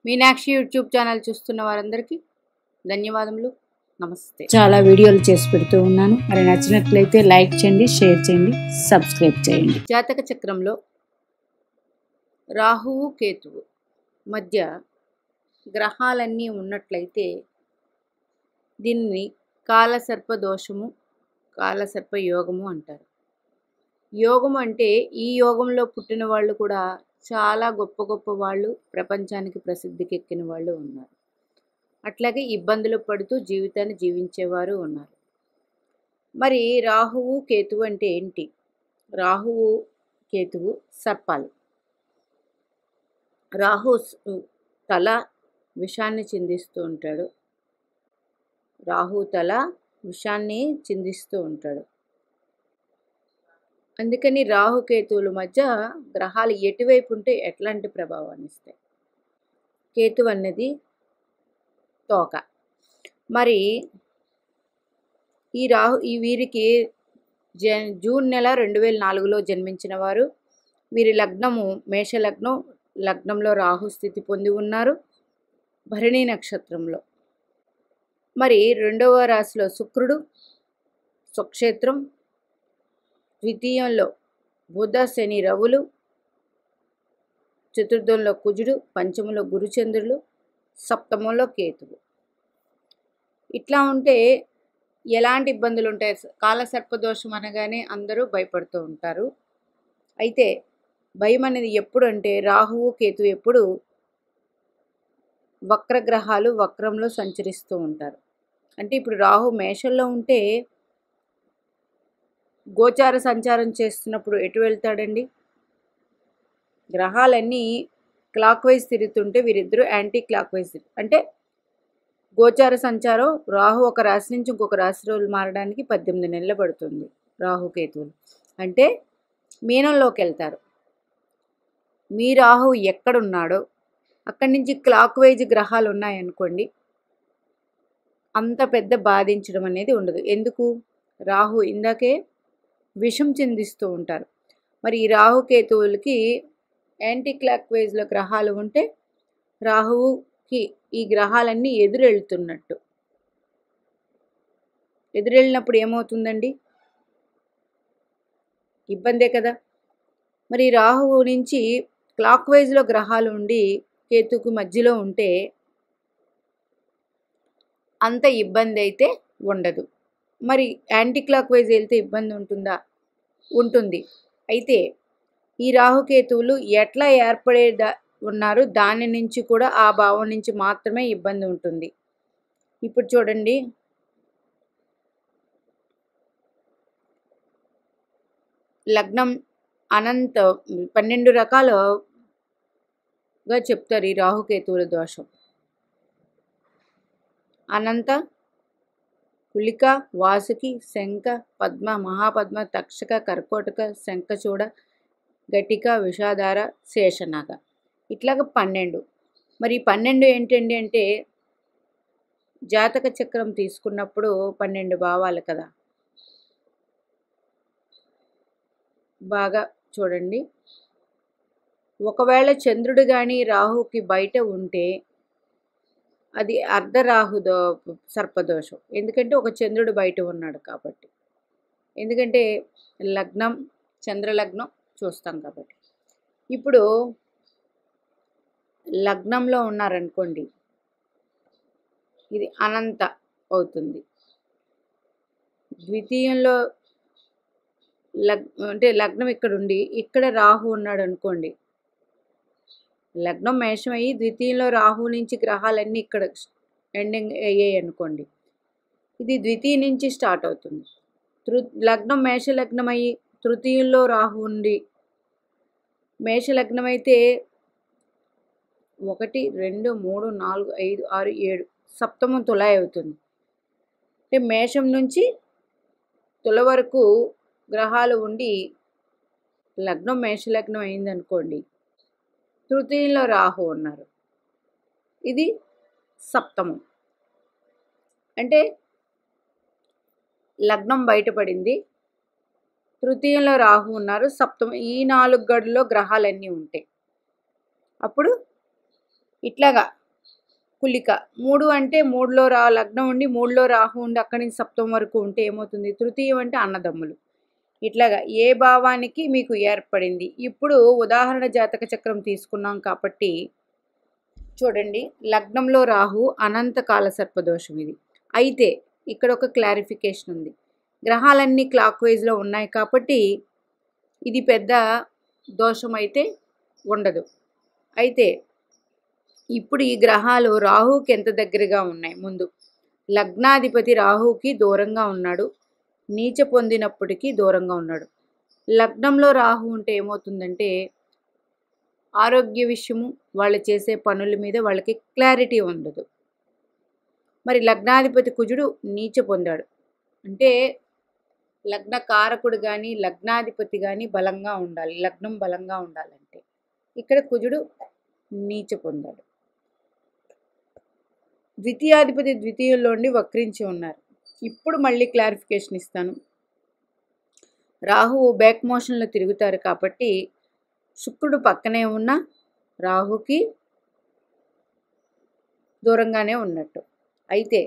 Meenakshi YouTube channel చూస్తున్న వారందరికీ ధన్యవాదములు. నమస్తే. చాలా వీడియోలు చేసి పెడుతూ ఉన్నాను. మరి నచ్చినట్లయితే లైక్ చేయండి, షేర్ చేయండి, సబ్స్క్రైబ్ చేయండి. జాతక చక్రంలో రాహువు కేతువు మధ్య గ్రహాలన్నీ ఉన్నట్లయితే దీన్ని కాలసర్ప దోషము, కాలసర్ప యోగము అంటారు. యోగం అంటే ఈ యోగంలో పుట్టిన వాళ్ళు కూడా చాలా గొప్ప గొప్ప వాళ్ళు, ప్రపంచానికి ప్రసిద్ధికెక్కిన వాళ్ళు ఉన్నారు. అట్లాగే ఇబ్బందులు పడుతూ జీవితాన్ని జీవించేవారు ఉన్నారు. మరి రాహువు కేతువు అంటే ఏంటి? రాహువు కేతువు సర్పాలు. రాహు తల విషాన్ని చిందిస్తూ ఉంటాడు. రాహు తల విషాన్ని చిందిస్తూ ఉంటాడు. అందుకని రాహుకేతువుల మధ్య గ్రహాలు ఎటువైపు ఉంటే ఎట్లాంటి ప్రభావాన్ని ఇస్తాయి? కేతు అన్నది తోక. మరి ఈ వీరికి జూన్ నెల 2004లో జన్మించిన వారు. వీరి లగ్నము మేషలగ్నం. లగ్నంలో రాహు స్థితి పొంది ఉన్నారు భరణి నక్షత్రంలో. మరి రెండవ రాశిలో శుక్రుడు, స్వక్షేత్రం. ద్వితీయంలో బుధ శని రవులు, చతుర్థంలో కుజుడు, పంచమంలో గురుచంద్రులు, సప్తమంలో కేతువు. ఇట్లా ఉంటే ఎలాంటి ఇబ్బందులు ఉంటాయి? కాలసర్పదోషం అనగానే అందరూ భయపడుతూ ఉంటారు. అయితే భయం అనేది ఎప్పుడు అంటే రాహువు కేతువు ఎప్పుడు వక్రగ్రహాలు వక్రంలో సంచరిస్తూ ఉంటారు. అంటే ఇప్పుడు రాహు మేషంలో ఉంటే గోచార సంచారం చేస్తున్నప్పుడు ఎటు వెళ్తాడండి? గ్రహాలన్నీ క్లాక్ వైజ్ తిరుగుతుంటే వీరిద్దరూ యాంటీ క్లాక్ వైజ్ అంటే గోచార సంచారం రాహు ఒక రాశి నుంచి ఇంకొక రాశి రోజులు మారడానికి 18 నెలలు పడుతుంది. రాహుకేతువులు అంటే మీనంలోకి వెళ్తారు. మీ రాహు ఎక్కడున్నాడో అక్కడి నుంచి క్లాక్ వైజ్ గ్రహాలు ఉన్నాయనుకోండి, అంత పెద్ద బాధించడం అనేది ఉండదు. ఎందుకు? రాహు ఇందాకే విషం చెందిస్తూ ఉంటారు. మరి ఈ రాహుకేతువులకి యాంటీ క్లాక్ వైజ్లో గ్రహాలు ఉంటే రాహువుకి ఈ గ్రహాలన్నీ ఎదురెళ్తున్నట్టు. ఎదురెళ్ళినప్పుడు ఏమవుతుందండి? ఇబ్బందే కదా. మరి రాహువు నుంచి క్లాక్ వైజ్లో గ్రహాలు ఉండి కేతుకు మధ్యలో ఉంటే అంత ఇబ్బంది అయితే ఉండదు. మరి యాంటీ క్లాక్ వైజ్ వెళ్తే ఇబ్బంది ఉంటుందా? ఉంటుంది. అయితే ఈ రాహుకేతువులు ఎట్లా ఉన్నారు దాని నుంచి కూడా ఆ భావం నుంచి మాత్రమే ఇబ్బంది ఉంటుంది. ఇప్పుడు చూడండి, లగ్నం అనంత 12 రకాలుగా చెప్తారు ఈ రాహుకేతువుల దోషం. అనంత, కులిక, వాసుకి, శంఖ, పద్మ, మహాపద్మ, తక్షక, కర్కోటక, శంఖచూడ, ఘటిక, విషాధార, శేషనాగ. ఇట్లాగా 12. మరి 12 ఏంటండి అంటే జాతక చక్రం తీసుకున్నప్పుడు 12 భావాలు కదా. బాగా చూడండి. ఒకవేళ చంద్రుడు కానీ రాహుకి బయట ఉంటే అది అర్ధరాహు సర్పదోషం. ఎందుకంటే ఒక చంద్రుడు బయట ఉన్నాడు కాబట్టి. ఎందుకంటే లగ్నం చంద్రలగ్నం చూస్తాం కాబట్టి. ఇప్పుడు లగ్నంలో ఉన్నారనుకోండి, ఇది అనంత అవుతుంది. ద్వితీయంలో అంటే లగ్నం ఇక్కడ ఉండి ఇక్కడ రాహు ఉన్నాడు అనుకోండి, లగ్నం మేషం అయ్యి ద్వితీయంలో రాహు నుంచి గ్రహాలన్నీ ఇక్కడ ఎండింగ్ అయ్యాయి అనుకోండి, ఇది ద్వితీయ నుంచి స్టార్ట్ అవుతుంది. లగ్నం మేషలగ్నం అయ్యి తృతీయంలో రాహు ఉండి, మేషలగ్నం అయితే 1, 2, 3, 4, 5, 6, 7 సప్తమం తులాయి అవుతుంది. అంటే మేషం నుంచి తుల వరకు గ్రహాలు ఉండి లగ్నం మేషలగ్నం అయిందనుకోండి, తృతీయంలో రాహు ఉన్నారు, ఇది సప్తమం. అంటే లగ్నం బయటపడింది, తృతీయంలో రాహు ఉన్నారు, సప్తమం. ఈ 4 గడుల్లో గ్రహాలన్నీ ఉంటాయి. అప్పుడు ఇట్లాగా కులిక 3 అంటే 3లో లగ్నం ఉండి 3లో రాహు ఉండి అక్కడి నుంచి సప్తమం వరకు ఉంటే ఏమవుతుంది? తృతీయం అంటే అన్నదమ్ములు. ఇట్లాగా ఏ భావానికి మీకు ఏర్పడింది. ఇప్పుడు ఉదాహరణ జాతక చక్రం తీసుకున్నాం కాబట్టి చూడండి, లగ్నంలో రాహు అనంతకాల సర్పదోషం ఇది. అయితే ఇక్కడ ఒక క్లారిఫికేషన్ ఉంది. గ్రహాలన్నీ క్లాక్ వైజ్లో ఉన్నాయి కాబట్టి ఇది పెద్ద దోషం అయితే ఉండదు. అయితే ఇప్పుడు ఈ గ్రహాలు రాహుకి ఎంత దగ్గరగా ఉన్నాయి? ముందు లగ్నాధిపతి రాహుకి దూరంగా ఉన్నాడు, నీచ పొందినప్పటికీ దూరంగా ఉన్నాడు. లగ్నంలో రాహు ఉంటే ఏమవుతుందంటే ఆరోగ్య విషయము, వాళ్ళు చేసే పనుల మీద వాళ్ళకి క్లారిటీ ఉండదు. మరి లగ్నాధిపతి కుజుడు నీచ పొందాడు అంటే లగ్న కారకుడు కానీ లగ్నాధిపతి కానీ బలంగా ఉండాలి. లగ్నం బలంగా ఉండాలంటే ఇక్కడ కుజుడు నీచ పొందాడు. ద్వితీయాధిపతి ద్వితీయంలో ఉండి వక్రించి ఉన్నారు. ఇప్పుడు మళ్ళీ క్లారిఫికేషన్ ఇస్తాను. రాహువు బ్యాక్ మోషన్లో తిరుగుతారు కాబట్టి శుక్రుడు పక్కనే ఉన్న రాహుకి దూరంగానే ఉన్నట్టు. అయితే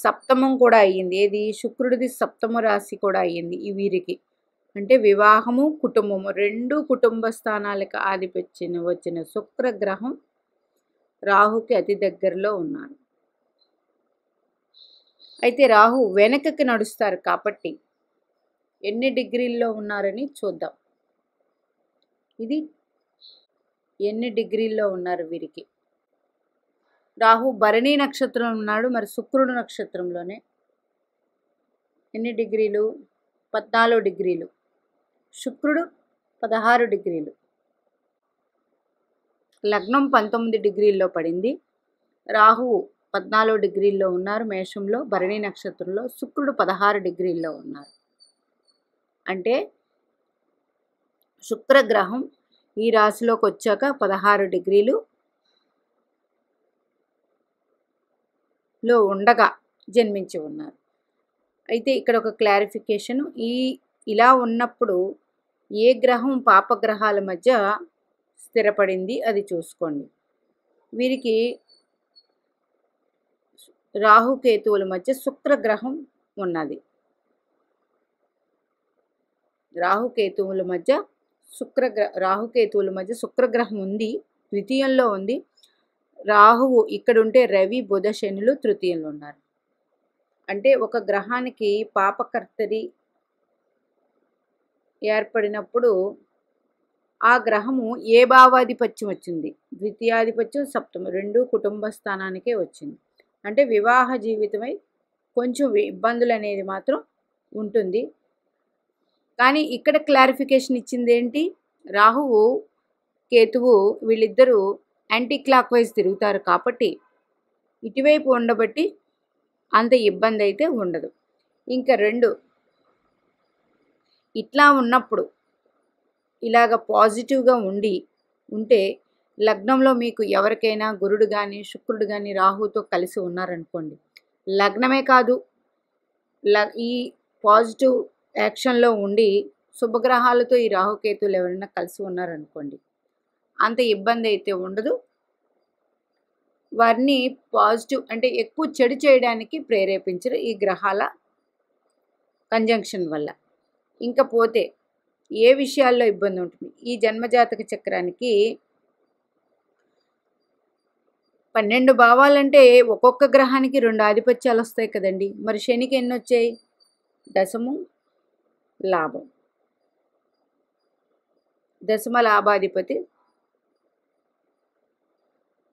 సప్తమం కూడా అయ్యింది. ఏది? శుక్రుడిది సప్తమ రాశి కూడా అయ్యింది ఈ వీరికి. అంటే వివాహము కుటుంబము రెండు కుటుంబ స్థానాలకు ఆధిపత్యం వచ్చిన శుక్రగ్రహం రాహుకి అతి దగ్గరలో ఉన్నారు. అయితే రాహు వెనకకి నడుస్తారు కాబట్టి ఎన్ని డిగ్రీల్లో ఉన్నారని చూద్దాం. ఇది ఎన్ని డిగ్రీల్లో ఉన్నారు వీరికి. రాహు భరణి నక్షత్రం ఉన్నాడు, మరి శుక్రుడు నక్షత్రంలోనే. ఎన్ని డిగ్రీలు? 14 డిగ్రీలు. శుక్రుడు 16 డిగ్రీలు. లగ్నం 19 డిగ్రీల్లో పడింది. రాహువు 14 డిగ్రీల్లో ఉన్నారు మేషంలో భరణి నక్షత్రంలో. శుక్రుడు 16 డిగ్రీల్లో ఉన్నారు. అంటే శుక్రగ్రహం ఈ రాశిలోకి వచ్చాక 16 డిగ్రీలు లో ఉండగా జన్మించి ఉన్నారు. అయితే ఇక్కడ ఒక క్లారిఫికేషన్, ఇలా ఉన్నప్పుడు ఏ గ్రహం పాపగ్రహాల మధ్య స్థిరపడింది అది చూసుకోండి. వీరికి రాహుకేతువుల మధ్య శుక్రగ్రహం ఉన్నది. రాహుకేతువుల మధ్య శుక్రగ్రహం ఉంది, ద్వితీయంలో ఉంది. రాహువు ఇక్కడుంటే రవి బుధ శనులు తృతీయంలో ఉన్నారు. అంటే ఒక గ్రహానికి పాపకర్తరి ఏర్పడినప్పుడు ఆ గ్రహము ఏ భావాధిపత్యం వచ్చింది? ద్వితీయాధిపత్యం సప్తమ రెండు కుటుంబ స్థానానికే వచ్చింది. అంటే వివాహ జీవితమై కొంచెం ఇబ్బందులు అనేది మాత్రం ఉంటుంది. కానీ ఇక్కడ క్లారిఫికేషన్ ఇచ్చింది ఏంటి? రాహువు కేతువు వీళ్ళిద్దరూ యాంటీ క్లాక్ వైజ్ తిరుగుతారు కాబట్టి ఇటువైపు ఉండబట్టి అంత ఇబ్బంది అయితే ఉండదు. ఇంకా రెండు, ఇట్లా ఉన్నప్పుడు ఇలాగ పాజిటివ్గా ఉంటే లగ్నంలో మీకు ఎవరికైనా గురుడు కానీ శుక్రుడు కానీ రాహుతో కలిసి ఉన్నారనుకోండి, లగ్నమే కాదు ఈ పాజిటివ్ యాక్షన్లో ఉండి శుభగ్రహాలతో ఈ రాహుకేతువులు ఎవరైనా కలిసి ఉన్నారనుకోండి, అంత ఇబ్బంది అయితే ఉండదు. వారిని పాజిటివ్ అంటే ఎక్కువ చెడు చేయడానికి ప్రేరేపించరు ఈ గ్రహాల కంజంక్షన్ వల్ల. ఇంకా పోతే ఏ విషయాల్లో ఇబ్బంది ఉంటుంది? ఈ జన్మజాతక చక్రానికి 12 భావాలంటే ఒక్కొక్క గ్రహానికి 2 ఆధిపత్యాలు వస్తాయి కదండి. మరి శనికి ఎన్ని వచ్చాయి? దశము లాభం. దశమ లాభాధిపతి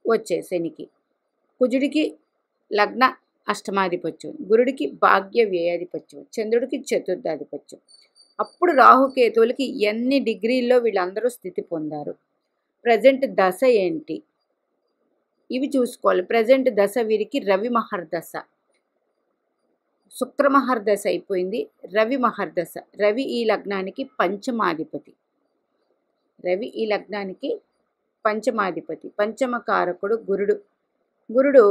వచ్చే శనికి. కుజుడికి లగ్న అష్టమాధిపత్యం, గురుడికి భాగ్య వ్యయాధిపత్యం, చంద్రుడికి చతుర్థాధిపత్యం. అప్పుడు రాహుకేతువులకి ఎన్ని డిగ్రీల్లో వీళ్ళందరూ స్థితి పొందారు? ప్రజెంట్ దశ ఏంటి? ఇవి చూసుకోవాలి. ప్రజెంట్ దశ వీరికి రవి మహర్దశ, శుక్ర మహర్దశ అయిపోయింది, రవి మహర్దశ. రవి ఈ లగ్నానికి పంచమాధిపతి. పంచమకారకుడు గురుడు. గురుడు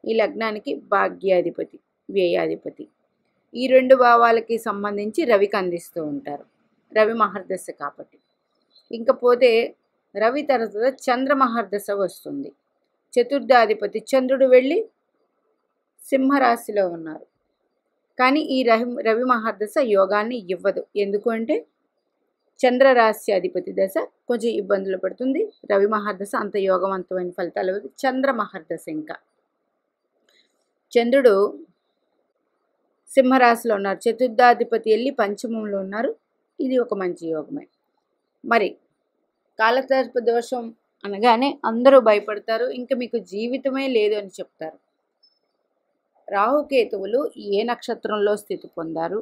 ఈ లగ్నానికి భాగ్యాధిపతి, వ్యయాధిపతి. ఈ 2 భావాలకి సంబంధించి రవికి అందిస్తూ ఉంటారు, రవి మహర్దశ కాబట్టి. ఇంకపోతే రవి తర్వాత చంద్రమహర్దశ వస్తుంది. చతుర్థాధిపతి చంద్రుడు వెళ్ళి సింహరాశిలో ఉన్నారు. కానీ ఈ రవి మహర్దశ యోగాన్ని ఇవ్వదు. ఎందుకు అంటే చంద్రరాశి అధిపతి దశ కొంచెం ఇబ్బందులు పడుతుంది. రవి మహర్దశ అంత యోగవంతమైన ఫలితాలు ఇవ్వదు. చంద్ర మహర్దశ ఇంకా చంద్రుడు సింహరాశిలో ఉన్నారు. చతుర్థాధిపతి వెళ్ళి పంచమంలో ఉన్నారు. ఇది ఒక మంచి యోగమే. మరి కాలసర్ప దోషం అనగానే అందరూ భయపడతారు. ఇంకా మీకు జీవితమే లేదు అని చెప్తారు. రాహుకేతువులు ఏ నక్షత్రంలో స్థితి పొందారు,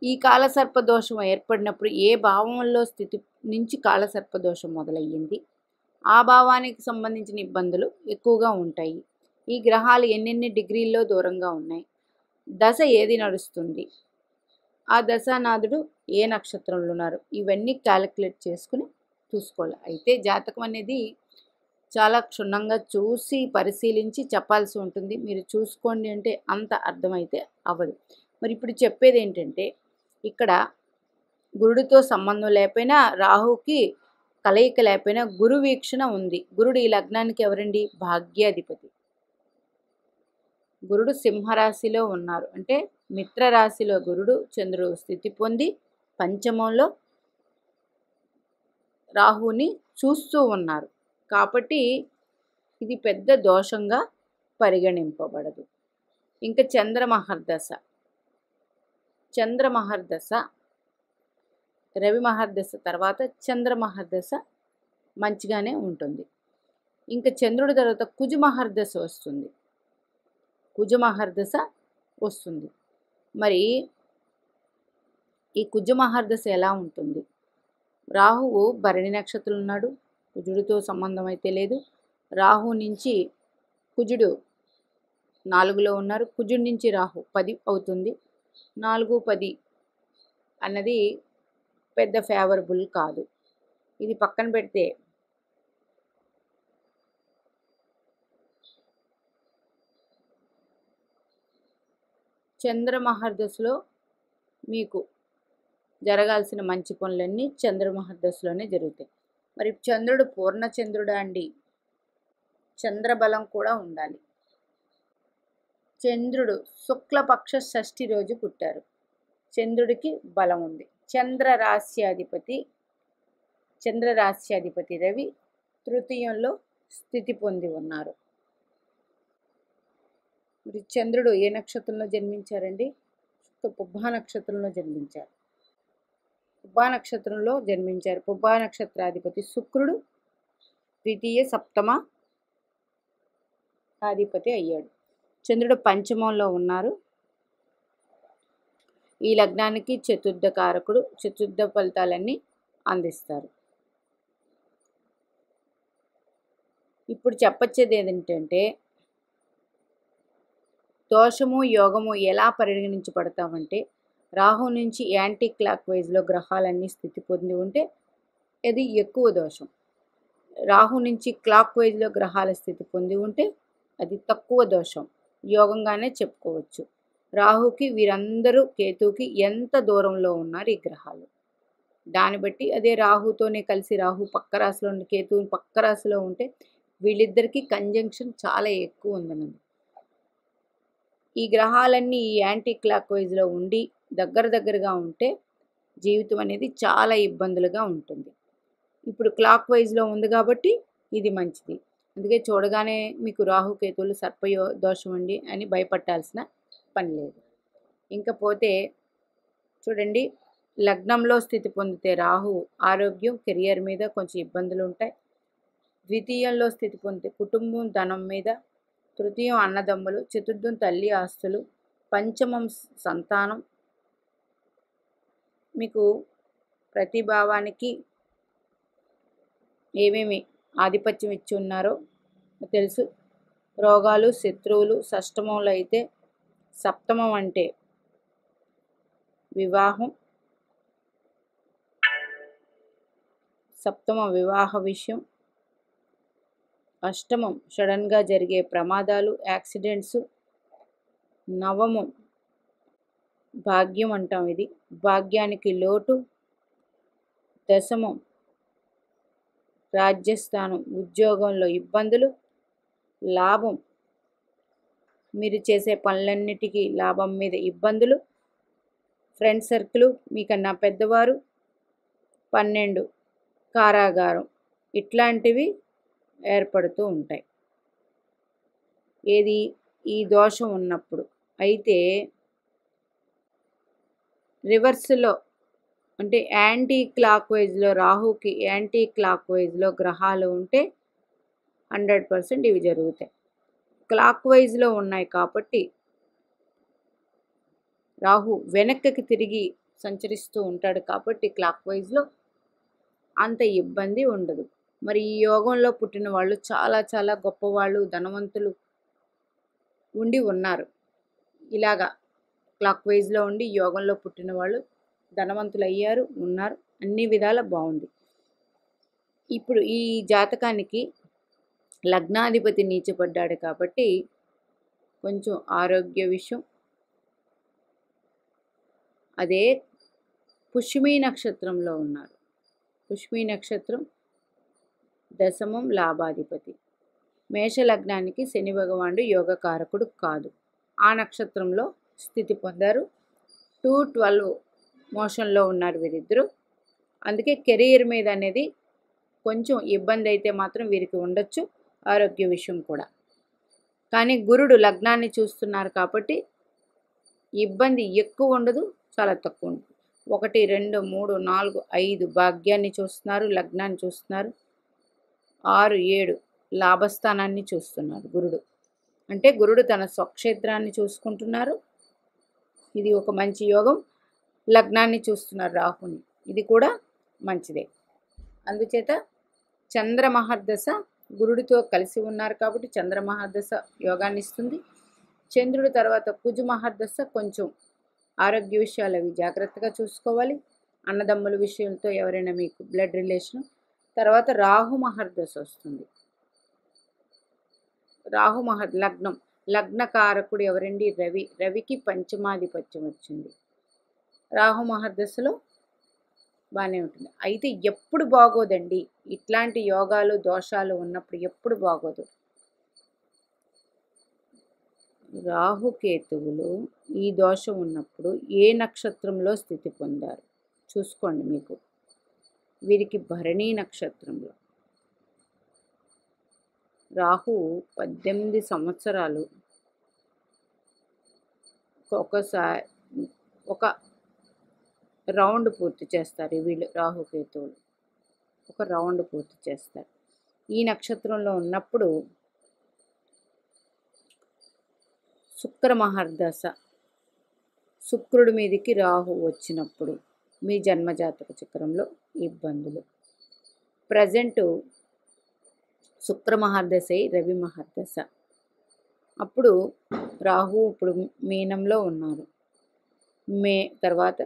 ఈ కాలసర్ప దోషం ఏర్పడినప్పుడు ఏ భావంలో స్థితి నుంచి కాలసర్ప దోషం మొదలయ్యింది, ఆ భావానికి సంబంధించిన ఇబ్బందులు ఎక్కువగా ఉంటాయి. ఈ గ్రహాలు ఎన్నెన్ని డిగ్రీల్లో దూరంగా ఉన్నాయి, దశ ఏది నడుస్తుంది, ఆ దశానాథుడు ఏ నక్షత్రంలో ఉన్నారు, ఇవన్నీ క్యాలిక్యులేట్ చేసుకుని చూసుకోవాలి. అయితే జాతకం అనేది చాలా క్షుణ్ణంగా చూసి పరిశీలించి చెప్పాల్సి ఉంటుంది. మీరు చూసుకోండి అంటే అంత అర్థమైతే అవ్వదు. మరి ఇప్పుడు చెప్పేది ఏంటంటే, ఇక్కడ గురుడితో సంబంధం లేకపోయినా, రాహుకి కలయిక లేకపోయినా గురు వీక్షణ ఉంది. గురుడు ఈ లగ్నానికి ఎవరండి? భాగ్యాధిపతి. గురుడు సింహరాశిలో ఉన్నారు. అంటే మిత్రరాశిలో గురుడు చంద్రుడు స్థితి పొంది పంచమంలో రాహుని చూస్తూ ఉన్నారు. కాబట్టి ఇది పెద్ద దోషంగా పరిగణింపబడదు. ఇంకా చంద్రమహర్దశ రవి మహర్దశ తర్వాత చంద్రమహర్దశ మంచిగానే ఉంటుంది. ఇంకా చంద్రుడి తర్వాత కుజమహర్దశ వస్తుంది. మరి ఈ కుజమహర్దశ ఎలా ఉంటుంది? రాహువు భరణి నక్షత్రం ఉన్నాడు. కుజుడితో సంబంధం అయితే లేదు. రాహు నుంచి కుజుడు 4లో ఉన్నారు. కుజుడి నుంచి రాహు 10 అవుతుంది. 4, 10 అన్నది పెద్ద ఫేవరబుల్ కాదు. ఇది పక్కన పెడితే చంద్రమహర్దశలో మీకు జరగాల్సిన మంచి పనులన్నీ చంద్రమహర్దశలోనే జరుగుతాయి. మరి చంద్రుడు పూర్ణచంద్రుడా అండి? చంద్రబలం కూడా ఉండాలి. చంద్రుడు శుక్లపక్ష షష్ఠి రోజు పుట్టారు. చంద్రుడికి బలం ఉంది. చంద్రరాశ్యాధిపతి రవి తృతీయంలో స్థితి పొంది ఉన్నారు. మరి చంద్రుడు ఏ నక్షత్రంలో జన్మించారండి? పుబ్బా నక్షత్రంలో జన్మించారు. పుబ్బా నక్షత్రాధిపతి శుక్రుడు ద్వితీయ సప్తమ అధిపతి అయ్యాడు. చంద్రుడు పంచమంలో ఉన్నారు. ఈ లగ్నానికి చతుర్థ కారకుడు. చతుర్థ ఫలితాలన్నీ అందిస్తారు. ఇప్పుడు చెప్పొచ్చేది ఏంటంటే, దోషము యోగము ఎలా పరిగణించబడతామంటే, రాహు నుంచి యాంటీ క్లాక్ వైజ్లో గ్రహాలన్నీ స్థితి పొంది ఉంటే అది ఎక్కువ దోషం. రాహు నుంచి క్లాక్ వైజ్లో గ్రహాల స్థితి పొంది ఉంటే అది తక్కువ దోషం, యోగంగానే చెప్పుకోవచ్చు. రాహుకి వీరందరూ కేతువుకి ఎంత దూరంలో ఉన్నారు ఈ గ్రహాలు, దాన్ని బట్టి అదే రాహుతోనే కలిసి రాహు పక్క రాశిలో ఉండి కేతువు పక్క రాశిలో ఉంటే వీళ్ళిద్దరికీ కంజంక్షన్ చాలా ఎక్కువ ఉందన్నది. ఈ గ్రహాలన్నీ ఈ యాంటీ క్లాక్ వైజ్లో ఉండి దగ్గరగా ఉంటే జీవితం అనేది చాలా ఇబ్బందులుగా ఉంటుంది. ఇప్పుడు క్లాక్ వైజ్లో ఉంది కాబట్టి ఇది మంచిది. అందుకే చూడగానే మీకు రాహుకేతువులు దోషం అండి అని భయపట్టాల్సిన పని లేదు. ఇంకపోతే చూడండి, లగ్నంలో స్థితి పొందితే రాహు ఆరోగ్యం, కెరియర్ మీద కొంచెం ఇబ్బందులు ఉంటాయి. ద్వితీయంలో స్థితి పొందితే కుటుంబం, ధనం మీద, తృతీయం అన్నదమ్ములు, చతుర్థం తల్లి ఆస్తులు, పంచమం సంతానం. మీకు ప్రతి భావానికి ఏమేమి ఆధిపత్యం ఇచ్చి ఉన్నారో తెలుసు. రోగాలు, శత్రువులు. షష్టమంలో అయితే సప్తమం అంటే వివాహం, సప్తమం వివాహ విషయం, అష్టమం సడన్గా జరిగే ప్రమాదాలు, యాక్సిడెంట్స్, నవమం భాగ్యం అంటాం, ఇది భాగ్యానికి లోటు, దశమం రాజ్యస్థానం ఉద్యోగంలో ఇబ్బందులు, లాభం మీరు చేసే పనులన్నిటికీ లాభం మీద ఇబ్బందులు, ఫ్రెండ్ సర్కిల్ మీకన్నా పెద్దవారు, 12 కారాగారం ఇట్లాంటివి ఏర్పడుతూ ఉంటాయి ఏది ఈ దోషం ఉన్నప్పుడు. అయితే రివర్స్లో అంటే యాంటీ క్లాక్ వైజ్లో రాహుకి యాంటీ క్లాక్ వైజ్లో గ్రహాలు ఉంటే 100% ఇవి జరుగుతాయి. క్లాక్ వైజ్లో ఉన్నాయి కాబట్టి రాహు వెనక్కి తిరిగి సంచరిస్తూ ఉంటాడు కాబట్టి క్లాక్ వైజ్లో అంత ఇబ్బంది ఉండదు. మరి ఈ యోగంలో పుట్టిన వాళ్ళు చాలా చాలా గొప్పవాళ్ళు, ధనవంతులు ఉండి ఉన్నారు. ఇలాగా క్లాక్ వైజ్లో ఉండి యోగంలో పుట్టిన వాళ్ళు ధనవంతులు అయ్యారు, ఉన్నారు. అన్ని విధాల బాగుంది. ఇప్పుడు ఈ జాతకానికి లగ్నాధిపతి నీచపడ్డాడు కాబట్టి కొంచెం ఆరోగ్య విషయం, అదే పుష్యమి నక్షత్రంలో ఉన్నారు. పుష్యమి నక్షత్రం దశమం లాభాధిపతి. మేషలగ్నానికి శని భగవానుడు యోగకారకుడు కాదు. ఆ నక్షత్రంలో స్థితి పొందారు. 2-12 మోషన్లో ఉన్నారు వీరిద్దరూ. అందుకే కెరీర్ మీద అనేది కొంచెం ఇబ్బంది అయితే మాత్రం వీరికి ఉండొచ్చు, ఆరోగ్య విషయం కూడా. కానీ గురుడు లగ్నాన్ని చూస్తున్నారు కాబట్టి ఇబ్బంది ఎక్కువ ఉండదు, చాలా తక్కువ ఉంటుంది. 1, 2, 3, 4, 5 భాగ్యాన్ని చూస్తున్నారు, లగ్నాన్ని చూస్తున్నారు. 6, 7 లాభస్థానాన్ని చూస్తున్నారు గురుడు. అంటే గురుడు తన స్వక్షేత్రాన్ని చూసుకుంటున్నారు. ఇది ఒక మంచి యోగం. లగ్నాన్ని చూస్తున్నారు రాహుని, ఇది కూడా మంచిదే. అందుచేత చంద్రమహర్దశ గురుడితో కలిసి ఉన్నారు కాబట్టి చంద్రమహర్దశ యోగాన్ని ఇస్తుంది. చంద్రుడి తర్వాత కుజు మహర్దశ కొంచెం ఆరోగ్య విషయాలు అవి జాగ్రత్తగా చూసుకోవాలి. అన్నదమ్ముల విషయంతో ఎవరైనా మీకు బ్లడ్ రిలేషన్. తర్వాత రాహు మహర్దశ వస్తుంది. రాహు లగ్నం, లగ్నకారకుడు ఎవరండి? రవి. రవికి పంచమాధిపత్యం వచ్చింది. రాహు మహర్దశలో బాగానే ఉంటుంది. అయితే ఎప్పుడు బాగోదండి, ఇట్లాంటి యోగాలు దోషాలు ఉన్నప్పుడు ఎప్పుడు బాగోదు. రాహుకేతువులు ఈ దోషం ఉన్నప్పుడు ఏ నక్షత్రంలో స్థితి పొందారు చూసుకోండి. మీకు వీరికి భరణీ నక్షత్రంలో రాహు 18 సంవత్సరాలు ఒకసారి ఒక రౌండ్ పూర్తి చేస్తారు. వీళ్ళు రాహుకేతువులు ఒక రౌండ్ పూర్తి చేస్తారు. ఈ నక్షత్రంలో ఉన్నప్పుడు శుక్ర మహర్దశ, శుక్రుడి మీదికి రాహు వచ్చినప్పుడు మీ జన్మజాతక చక్రంలో ఇబ్బందులు. ప్రజెంటు శుక్ర మహర్దశ, రవి మహర్దశ. అప్పుడు రాహు ఇప్పుడు మీనంలో ఉన్నారు. తర్వాత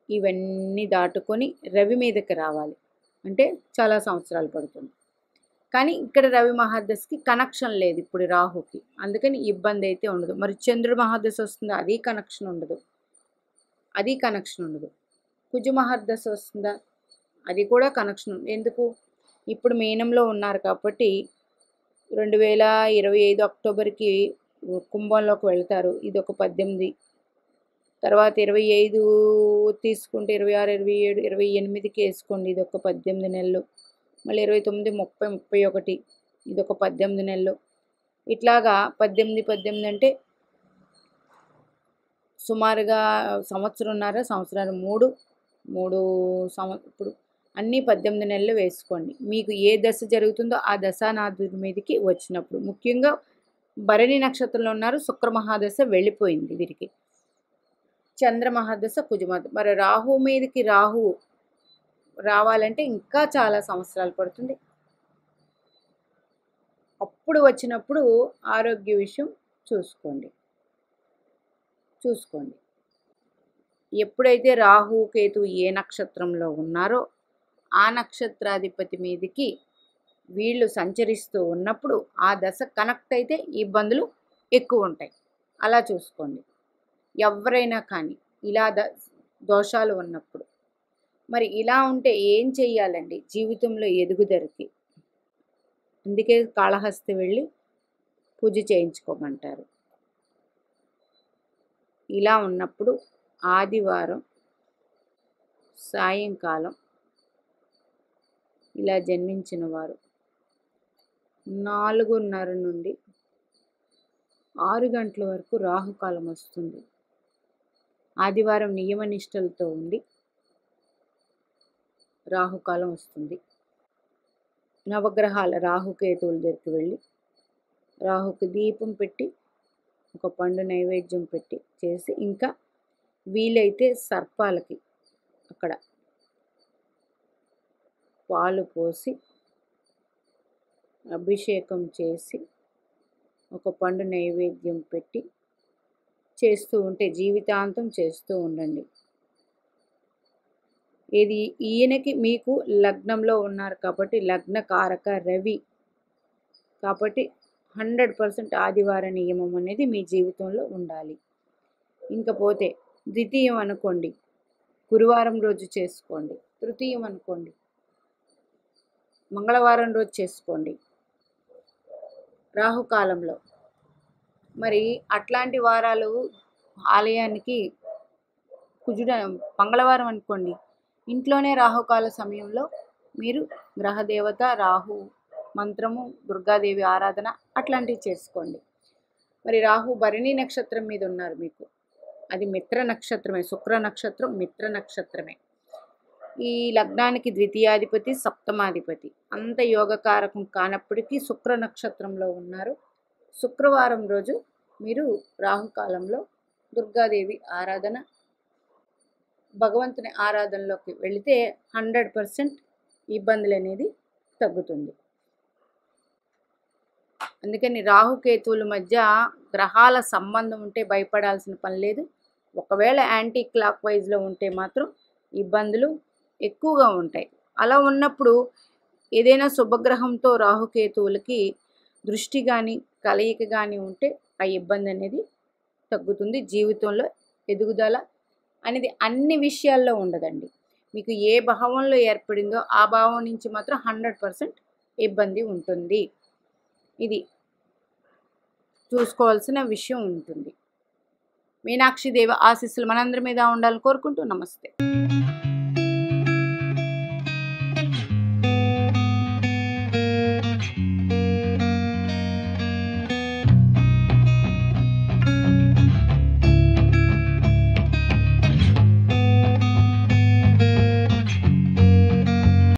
ఇవన్నీ దాటుకొని రవి మీదకి రావాలి అంటే చాలా సంవత్సరాలు పడుతుంది. కానీ ఇక్కడ రవి మహర్దశకి కనెక్షన్ లేదు ఇప్పుడు రాహుకి, అందుకని ఇబ్బంది అయితే ఉండదు. మరి చంద్రుడి మహర్దశ వస్తుందా? అది కనెక్షన్ ఉండదు, అది కనెక్షన్ ఉండదు. కుజ మహర్దశ వస్తుందా? అది కూడా కనెక్షన్. ఎందుకు? ఇప్పుడు మీనంలో ఉన్నారు కాబట్టి 2025 అక్టోబర్కి కుంభంలోకి వెళ్తారు. ఇది ఒక 18. తర్వాత 25 తీసుకుంటే 26, 27, 28కి వేసుకోండి, ఇది ఒక 18 నెలలు. మళ్ళీ 29, 30, 31, ఇది ఒక 18 నెలలు. ఇట్లాగా 18 అంటే సుమారుగా సంవత్సరంన్నర, సంవత్సరాలు 3 ఇప్పుడు అన్నీ 18 నెలలు వేసుకోండి. మీకు ఏ దశ జరుగుతుందో ఆ దశానాథుడి మీదకి వచ్చినప్పుడు, ముఖ్యంగా భరణి నక్షత్రంలో ఉన్నారు. శుక్ర మహాదశ వెళ్ళిపోయింది వీరికి. చంద్ర మహాదశ, కుజమహ. మరి రాహు మీదకి రాహు రావాలంటే ఇంకా చాలా సంవత్సరాలు పడుతుంది. అప్పుడు వచ్చినప్పుడు ఆరోగ్య విషయం చూసుకోండి. ఎప్పుడైతే రాహు కేతు ఏ నక్షత్రంలో ఉన్నారో ఆ నక్షత్రాధిపతి మీదకి వీళ్ళు సంచరిస్తూ ఉన్నప్పుడు ఆ దశ కనెక్ట్ అయితే ఇబ్బందులు ఎక్కువ ఉంటాయి. అలా చూసుకోండి. ఎవరైనా కానీ ఇలా దోషాలు ఉన్నప్పుడు మరి ఇలా ఉంటే ఏం చెయ్యాలండి జీవితంలో ఎదుగుదలకి? అందుకే కాళహస్తి వెళ్ళి పూజ చేయించుకోమంటారు. ఇలా ఉన్నప్పుడు ఆదివారం సాయంకాలం ఇలా జన్మించిన వారు 4:30 నుండి 6 గంటల వరకు రాహుకాలం వస్తుంది. ఆదివారం నియమనిష్టలతో ఉండి రాహుకాలం వస్తుంది. నవగ్రహాల రాహుకేతువుల దగ్గరికి వెళ్ళి రాహుకి దీపం పెట్టి ఒక పండు నైవేద్యం పెట్టి చేసి, ఇంకా వీలైతే సర్పాలకి అక్కడ పాలు పోసి అభిషేకం చేసి ఒక పండు నైవేద్యం పెట్టి చేస్తూ ఉంటే జీవితాంతం చేస్తూ ఉండండి. ఇది ఈయనకి మీకు లగ్నంలో ఉన్నారు కాబట్టి లగ్న కారక రవి కాబట్టి 100% ఆదివార నియమం అనేది మీ జీవితంలో ఉండాలి. ఇంకపోతే ద్వితీయం అనుకోండి, గురువారం రోజు చేసుకోండి. తృతీయం అనుకోండి, మంగళవారం రోజు చేసుకోండి రాహుకాలంలో. మరి అట్లాంటి వారాలు ఆలయానికి మంగళవారం అనుకోండి, ఇంట్లోనే రాహుకాల సమయంలో మీరు గ్రహదేవత రాహు మంత్రము, దుర్గాదేవి ఆరాధన అట్లాంటివి చేసుకోండి. మరి రాహు భరణి నక్షత్రం మీద ఉన్నారు మీకు, అది మిత్ర నక్షత్రమే, శుక్ర నక్షత్రం మిత్ర నక్షత్రమే. ఈ లగ్నానికి ద్వితీయాధిపతి సప్తమాధిపతి, అంత యోగకారకం కానప్పటికీ శుక్ర నక్షత్రంలో ఉన్నారు. శుక్రవారం రోజు మీరు రాహుకాలంలో దుర్గాదేవి ఆరాధన, భగవంతుని ఆరాధనలోకి వెళితే 100% ఇబ్బందులు అనేది తగ్గుతుంది. అందుకని రాహుకేతువుల మధ్య గ్రహాల సంబంధం ఉంటే భయపడాల్సిన పని లేదు. ఒకవేళ యాంటీ క్లాక్ వైజ్లో ఉంటే మాత్రం ఇబ్బందులు ఎక్కువగా ఉంటాయి. అలా ఉన్నప్పుడు ఏదైనా శుభగ్రహంతో రాహుకేతువులకి దృష్టి కానీ కలయిక కానీ ఉంటే ఆ ఇబ్బంది అనేది తగ్గుతుంది. జీవితంలో ఎదుగుదల అనేది అన్ని విషయాల్లో ఉండదండి. మీకు ఏ భావంలో ఏర్పడిందో ఆ భావం నుంచి మాత్రం 100% ఇబ్బంది ఉంటుంది. ఇది చూసుకోవాల్సిన విషయం ఉంటుంది. మీనాక్షి దేవి ఆశీస్సులు మనందరి మీద ఉండాలని కోరుకుంటూ నమస్తే.